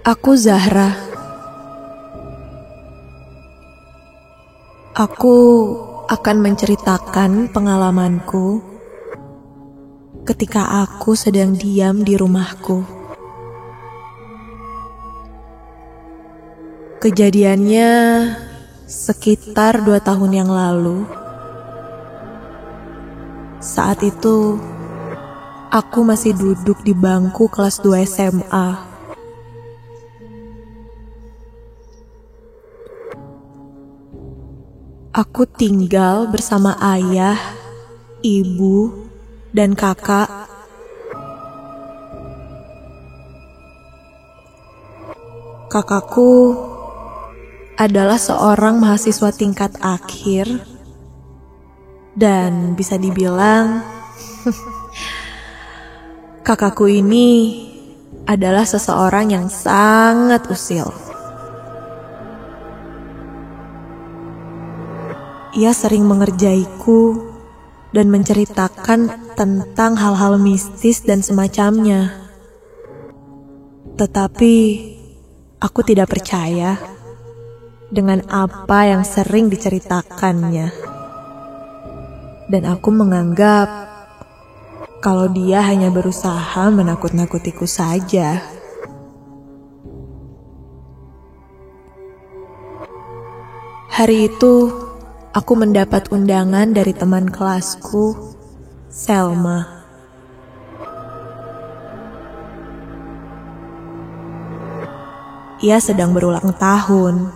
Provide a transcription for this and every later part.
Aku Zahra. Aku akan menceritakan pengalamanku ketika aku sedang diam di rumahku. Kejadiannya sekitar 2 tahun yang lalu. Saat itu, aku masih duduk di bangku kelas 2 SMA. Aku tinggal bersama ayah, ibu, dan kakak. Kakakku adalah seorang mahasiswa tingkat akhir dan bisa dibilang kakakku ini adalah seseorang yang sangat usil. Ia sering mengerjaiku dan menceritakan tentang hal-hal mistis dan semacamnya. Tetapi aku tidak percaya dengan apa yang sering diceritakannya. Dan aku menganggap kalau dia hanya berusaha menakut-nakutiku saja. Hari itu, aku mendapat undangan dari teman kelasku, Selma. Ia sedang berulang tahun.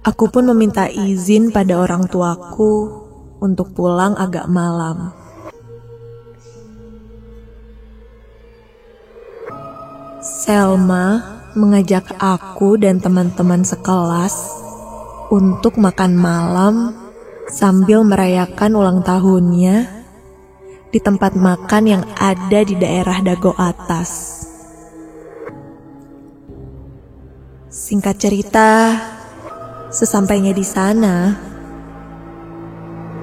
Aku pun meminta izin pada orang tuaku untuk pulang agak malam. Selma mengajak aku dan teman-teman sekelas untuk makan malam sambil merayakan ulang tahunnya di tempat makan yang ada di daerah Dago Atas. Singkat cerita, sesampainya di sana,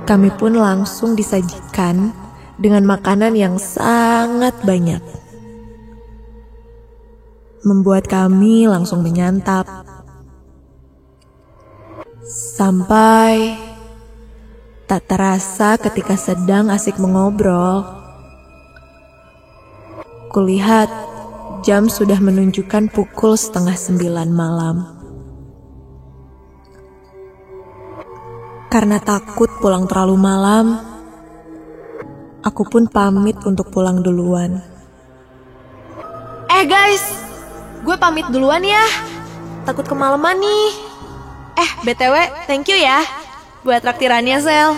kami pun langsung disajikan dengan makanan yang sangat banyak. Membuat kami langsung menyantap. Sampai tak terasa ketika sedang asik mengobrol, kulihat jam sudah menunjukkan pukul 8:30 malam. Karena takut pulang terlalu malam, aku pun pamit untuk pulang duluan. Guys, gue pamit duluan ya. Takut kemalaman nih. BTW, thank you ya buat traktirannya, Sel.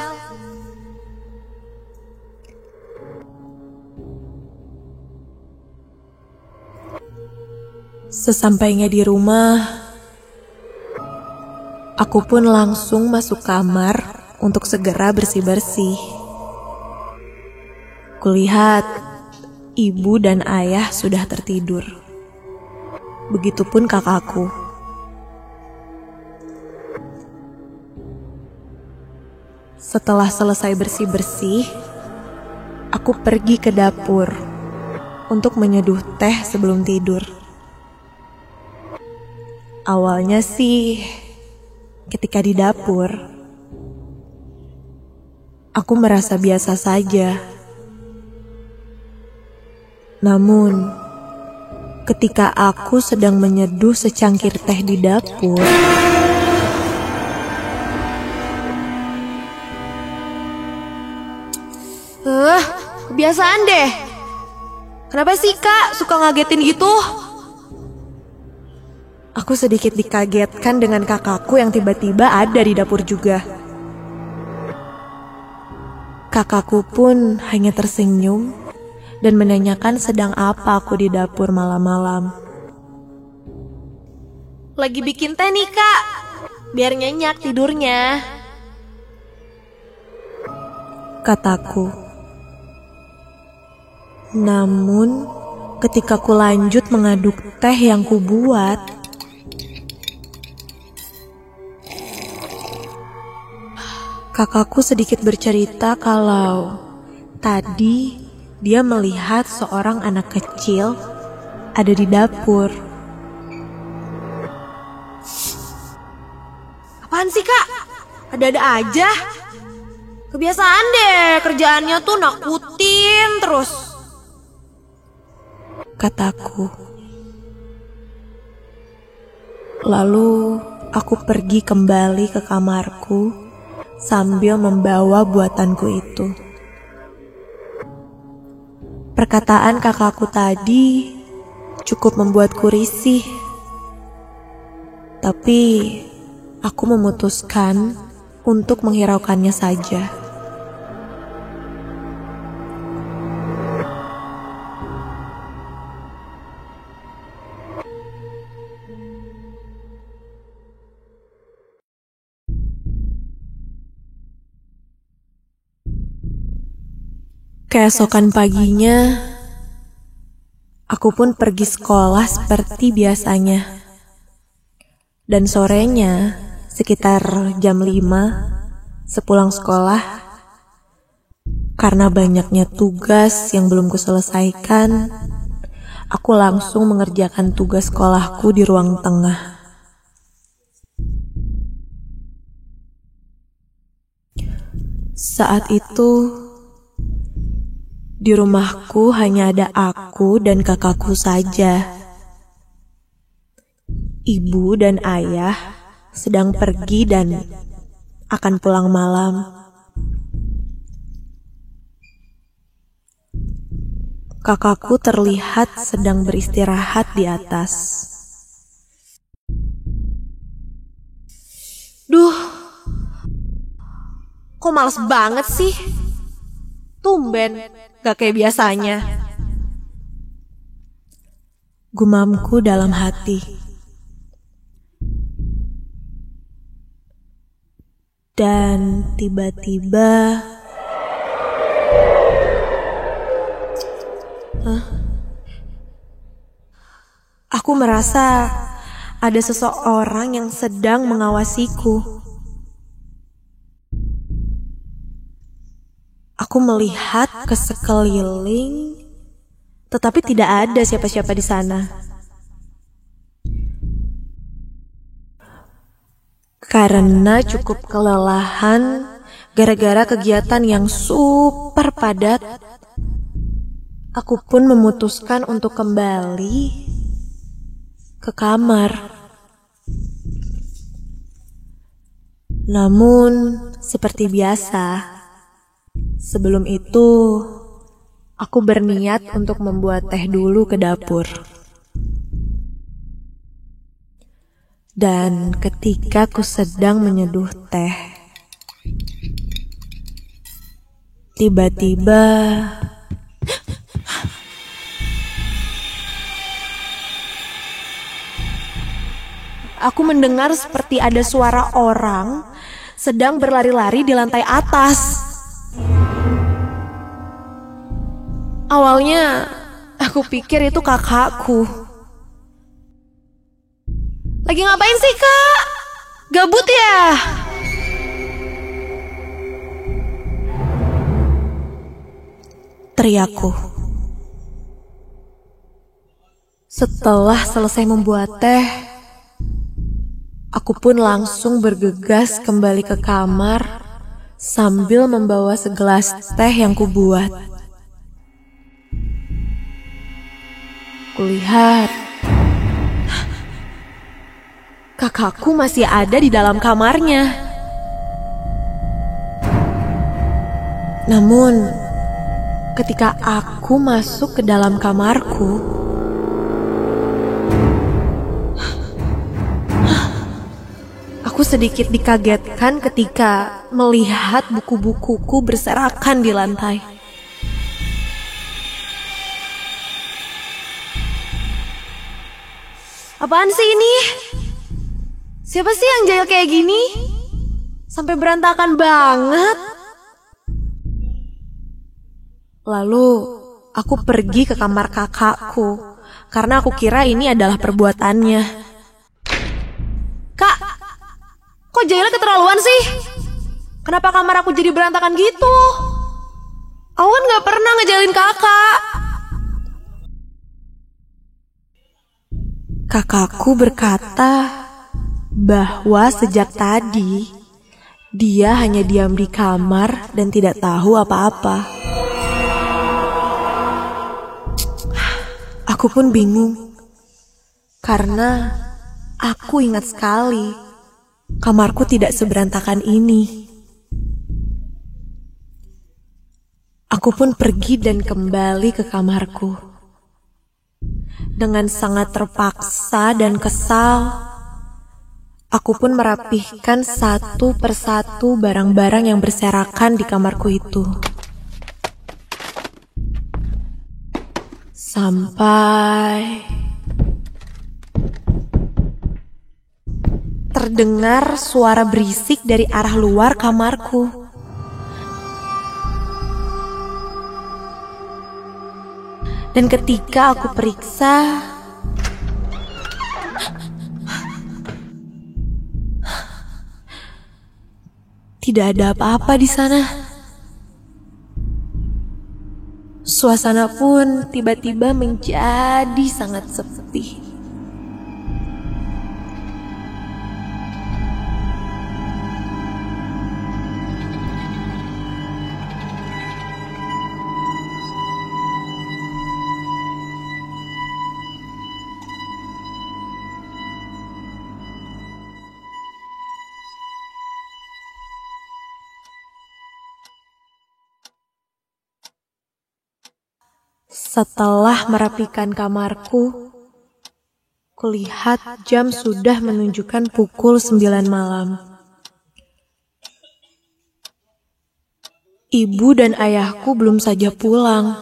Sesampainya di rumah, aku pun langsung masuk kamar untuk segera bersih-bersih. Kulihat ibu dan ayah sudah tertidur. Begitupun kakakku. Setelah selesai bersih-bersih, aku pergi ke dapur untuk menyeduh teh sebelum tidur. Awalnya sih, ketika di dapur, aku merasa biasa saja. Namun, ketika aku sedang menyeduh secangkir teh di dapur, kebiasaan deh. Kenapa sih Kak suka ngagetin gitu? aku sedikit dikagetkan dengan kakakku yang tiba-tiba ada di dapur juga. Kakakku pun hanya tersenyum dan menanyakan sedang apa aku di dapur malam-malam. Lagi bikin teh nih Kak, biar nyenyak tidurnya, kataku. Namun, ketika ku lanjut mengaduk teh yang kubuat, kakakku sedikit bercerita kalau tadi dia melihat seorang anak kecil ada di dapur. Apaan sih kak? Ada-ada aja. Kebiasaan deh kerjaannya tuh nakutin terus. Kataku. Lalu aku pergi kembali ke kamarku sambil membawa buatanku itu. Perkataan kakakku tadi cukup membuatku risih. Tapi aku memutuskan untuk menghiraukannya saja. Keesokan paginya, aku pun pergi sekolah seperti biasanya. Dan sorenya, sekitar jam 5, sepulang sekolah, karena banyaknya tugas yang belum kuselesaikan, aku langsung mengerjakan tugas sekolahku di ruang tengah. Saat itu, di rumahku hanya ada aku dan kakakku saja. Ibu dan ayah sedang pergi dan akan pulang malam. Kakakku terlihat sedang beristirahat di atas. Duh, kok males banget sih? Tumben, gak kayak biasanya. Gumamku dalam hati. Dan tiba-tiba aku merasa ada seseorang yang sedang mengawasiku. Aku melihat ke sekeliling, tetapi tidak ada siapa-siapa di sana. Karena cukup kelelahan gara-gara kegiatan yang super padat, aku pun memutuskan untuk kembali ke kamar. Namun, seperti biasa, sebelum itu aku berniat untuk membuat teh dulu ke dapur. Dan ketika aku sedang menyeduh teh, tiba-tiba aku mendengar seperti ada suara orang sedang berlari-lari di lantai atas. Awalnya aku pikir itu kakakku. Lagi ngapain sih kak? Gabut ya? Teriakku. Setelah selesai membuat teh, aku pun langsung bergegas kembali ke kamar sambil membawa segelas teh yang kubuat. Kulihat kakakku masih ada di dalam kamarnya. Namun, ketika aku masuk ke dalam kamarku, aku sedikit dikagetkan ketika melihat buku-bukuku berserakan di lantai. Apaan sih ini? Siapa sih yang jahil kayak gini? Sampai berantakan banget. Lalu aku pergi ke kamar kakakku karena aku kira ini adalah perbuatannya. Kak, kok jahilnya keterlaluan sih? Kenapa kamar aku jadi berantakan gitu? Aku kan gak pernah ngejalin kakak. Kakakku berkata bahwa sejak tadi dia hanya diam di kamar dan tidak tahu apa-apa. Aku pun bingung karena aku ingat sekali kamarku tidak seberantakan ini. Aku pun pergi dan kembali ke kamarku. Dengan sangat terpaksa dan kesal, aku pun merapihkan satu persatu barang-barang yang berserakan di kamarku itu. Sampai terdengar suara berisik dari arah luar kamarku. Dan ketika aku periksa, tidak ada apa-apa di sana. Suasana pun tiba-tiba menjadi sangat sepi. Setelah merapikan kamarku, kulihat jam sudah menunjukkan pukul 9 malam. Ibu dan ayahku belum saja pulang.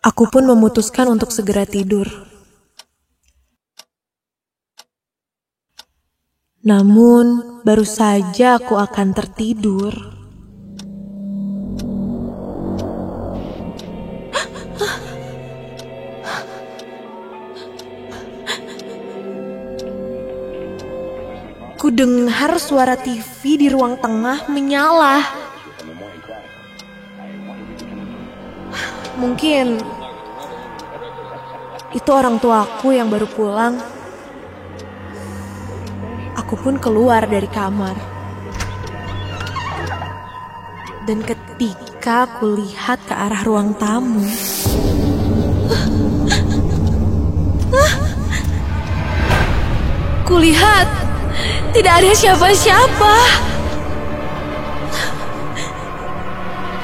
Aku pun memutuskan untuk segera tidur. Namun, baru saja aku akan tertidur, ku dengar suara TV di ruang tengah menyala. Mungkin itu orang tuaku yang baru pulang. Aku pun keluar dari kamar. Dan ketika aku lihat ke arah ruang tamu, kulihat tidak ada siapa-siapa.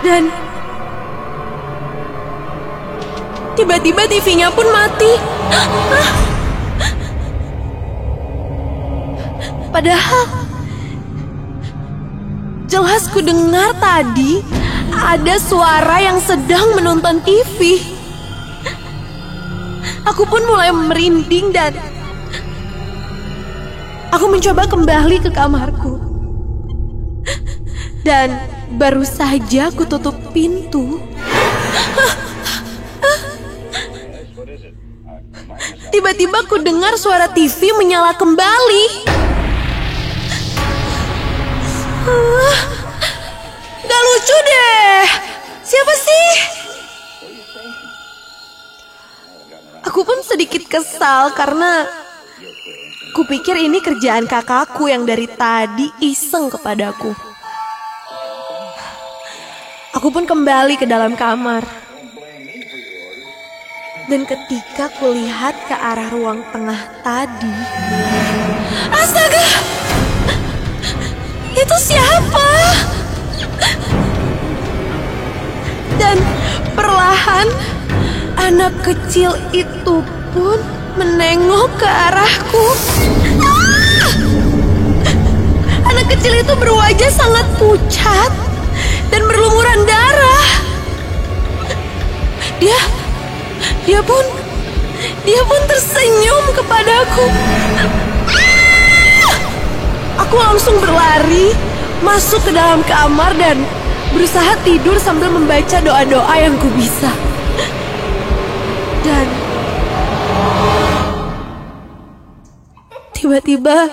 Dan tiba-tiba TV-nya pun mati. Padahal jelas ku dengar tadi ada suara yang sedang menonton TV. Aku pun mulai merinding dan aku mencoba kembali ke kamarku. Dan baru saja aku tutup pintu, tiba-tiba aku dengar suara TV menyala kembali. Gak lucu deh. Siapa sih? Aku pun sedikit kesal karena kupikir ini kerjaan kakakku yang dari tadi iseng kepadaku. Aku pun kembali ke dalam kamar. Dan ketika kulihat ke arah ruang tengah tadi, astaga! Itu siapa? Dan perlahan anak kecil itu pun menengok ke arahku. Anak kecil itu berwajah sangat pucat dan berlumuran darah. Dia pun tersenyum kepadaku. Aku langsung berlari masuk ke dalam kamar dan berusaha tidur sambil membaca doa-doa yang ku bisa. Dan tiba-tiba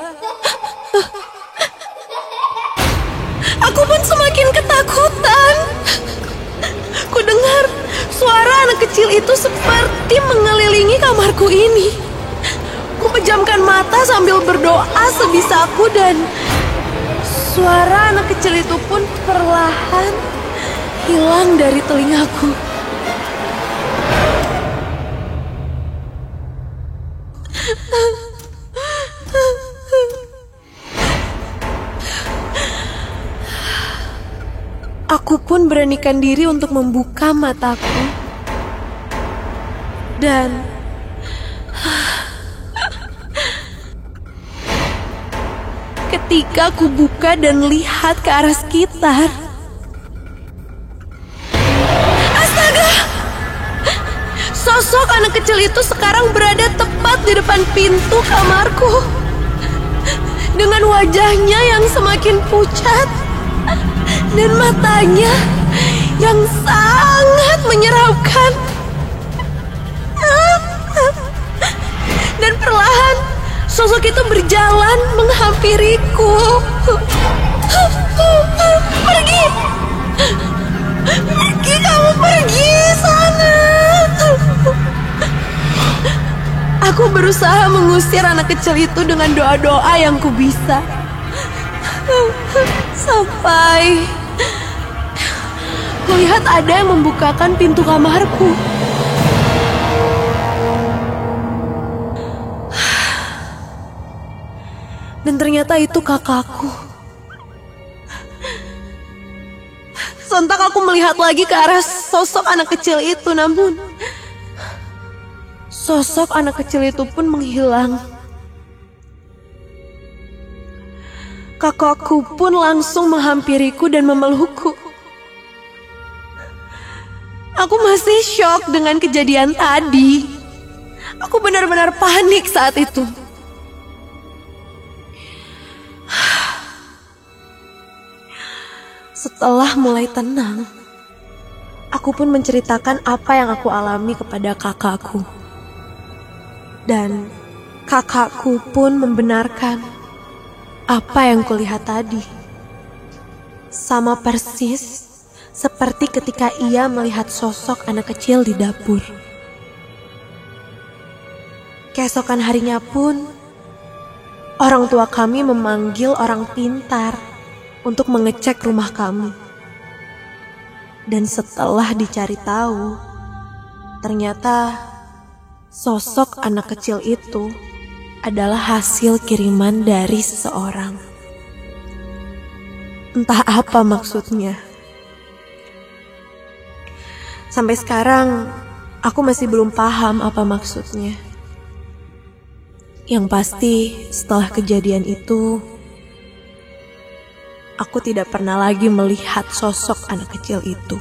Aku pun semakin ketakutan. Ku dengar suara anak kecil itu seperti mengelilingi kamarku ini. Ku pejamkan mata sambil berdoa sebisaku dan suara anak kecil itu pun perlahan hilang dari telingaku. Aku pun beranikan diri untuk membuka mataku. Dan ketika aku buka dan lihat ke arah sekitar, astaga! Sosok anak kecil itu sekarang berada tepat di depan pintu kamarku. Dengan wajahnya yang semakin pucat dan matanya yang sangat menyeramkan. Dan perlahan sosok itu berjalan menghampiriku. Pergi! Pergi, kamu pergi sana! Aku berusaha mengusir anak kecil itu dengan doa-doa yang kubisa. Sampai kulihat ada yang membukakan pintu kamarku. Dan ternyata itu kakakku. Sontak aku melihat lagi ke arah sosok anak kecil itu, namun sosok anak kecil itu pun menghilang. Kakakku pun langsung menghampiriku dan memelukku. Aku masih syok dengan kejadian tadi. Aku benar-benar panik saat itu. Setelah mulai tenang, aku pun menceritakan apa yang aku alami kepada kakakku. Dan kakakku pun membenarkan apa yang kulihat tadi. Sama persis seperti ketika ia melihat sosok anak kecil di dapur. Keesokan harinya pun, orang tua kami memanggil orang pintar untuk mengecek rumah kami. Dan setelah dicari tahu, ternyata sosok anak kecil itu adalah hasil kiriman dari seseorang. Entah apa maksudnya. Sampai sekarang, aku masih belum paham apa maksudnya. Yang pasti, setelah kejadian itu, aku tidak pernah lagi melihat sosok anak kecil itu.